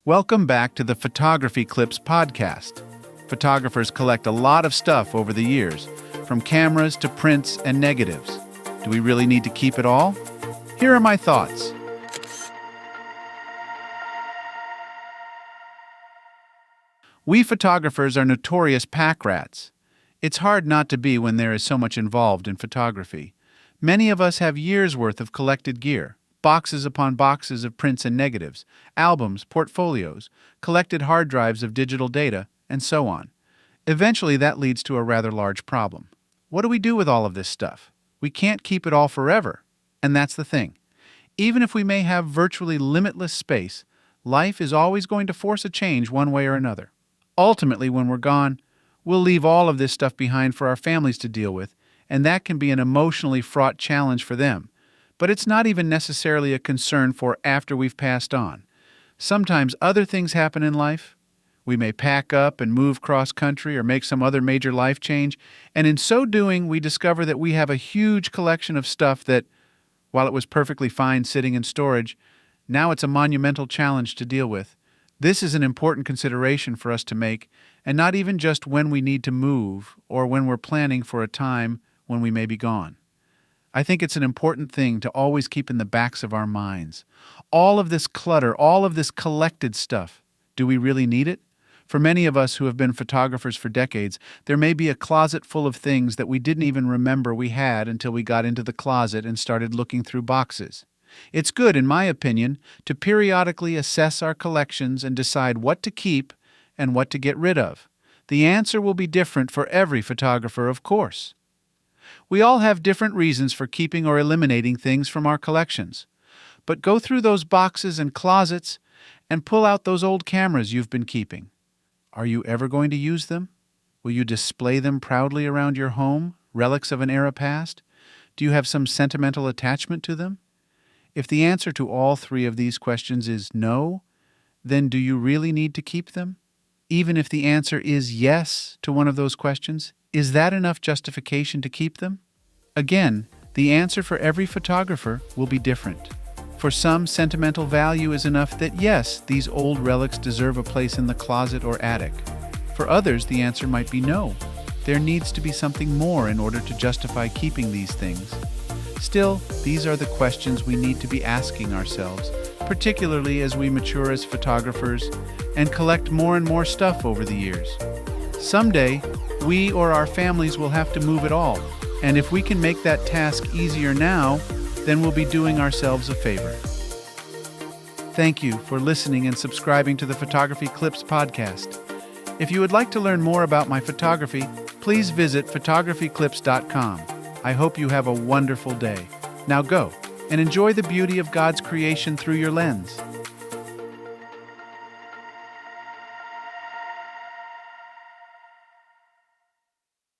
Welcome back to the Photography Clips podcast. Photographers collect a lot of stuff over the years, from cameras to prints and negatives. Do we really need to keep it all? Here are my thoughts. We photographers are notorious packrats. It's hard not to be when there is so much involved in photography. Many of us have years' worth of collected gear. Boxes upon boxes of prints and negatives, albums, portfolios, collected hard drives of digital data, and so on. Eventually, that leads to a rather large problem. What do we do with all of this stuff? We can't keep it all forever. And that's the thing. Even if we may have virtually limitless space, life is always going to force a change one way or another. Ultimately, when we're gone, we'll leave all of this stuff behind for our families to deal with, and that can be an emotionally fraught challenge for them. But it's not even necessarily a concern for after we've passed on. Sometimes other things happen in life. We may pack up and move cross-country or make some other major life change, and in so doing, we discover that we have a huge collection of stuff that, while it was perfectly fine sitting in storage, now it's a monumental challenge to deal with. This is an important consideration for us to make, and not even just when we need to move or when we're planning for a time when we may be gone. I think it's an important thing to always keep in the backs of our minds. All of this clutter, all of this collected stuff, do we really need it? For many of us who have been photographers for decades, there may be a closet full of things that we didn't even remember we had until we got into the closet and started looking through boxes. It's good, in my opinion, to periodically assess our collections and decide what to keep and what to get rid of. The answer will be different for every photographer, of course. We all have different reasons for keeping or eliminating things from our collections. But go through those boxes and closets and pull out those old cameras you've been keeping. Are you ever going to use them? Will you display them proudly around your home, relics of an era past? Do you have some sentimental attachment to them? If the answer to all three of these questions is no, then do you really need to keep them? Even if the answer is yes to one of those questions, is that enough justification to keep them? Again, the answer for every photographer will be different. For some, sentimental value is enough that yes, these old relics deserve a place in the closet or attic. For others, the answer might be no. There needs to be something more in order to justify keeping these things. Still, these are the questions we need to be asking ourselves, particularly as we mature as photographers and collect more and more stuff over the years. Someday, we or our families will have to move it all, and if we can make that task easier now, then we'll be doing ourselves a favor. Thank you for listening and subscribing to the Photography Clips podcast. If you would like to learn more about my photography, please visit photographyclips.com. I hope you have a wonderful day. Now go and enjoy the beauty of God's creation through your lens.